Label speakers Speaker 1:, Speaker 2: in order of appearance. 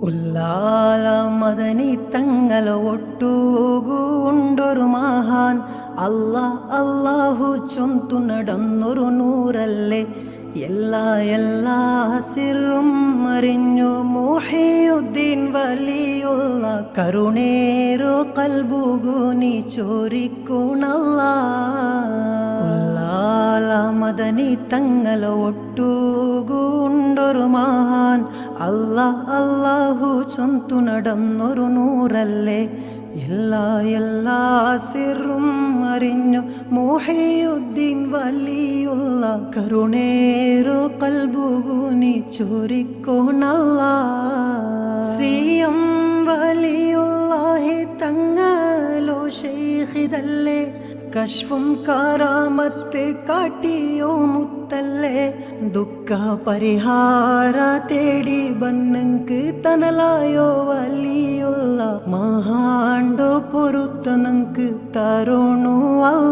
Speaker 1: ഉല്ലാല മദനി തങ്ങൾ ഒട്ടുകൊണ്ടൊരു മഹാൻ അല്ലാഹു ചൊന്തു നടന്നൊരു നൂറല്ലേ. എല്ലാ സിറും അറിഞ്ഞു മുഹിയുദ്ദീൻ വലിയുള്ള കരുണേരോ കൽബുഗുനി ചോരിക്കുണല്ല. ഉല്ലാല മദനി തങ്ങൾ ഒട്ടുകൊണ്ടൊരു മഹാൻ അല്ലാഹു ചൊന്തു നടന്നൊരു നൂറല്ലേ. എല്ലാ സിറും അറിഞ്ഞു മുഹിയുദ്ദീൻ വലിയുള്ള കരുണേരോ കൽബുഗുനി ചോരിക്കോണല്ല. സിയം വലിയുള്ളാഹി തങ്ങളോ ശൈഖിതല്ലേ. കശ്ഫും കാരാമത്ത് കാട്ടിയോ മുത്തല്ലേ. ദുഃഖ പരിഹാര തേടി ബന്നങ്ക് തനലായോ വലിയുള്ള മഹാണ്ടോ പൊറുത്ത നങ്ക് തരുണു അല്ല.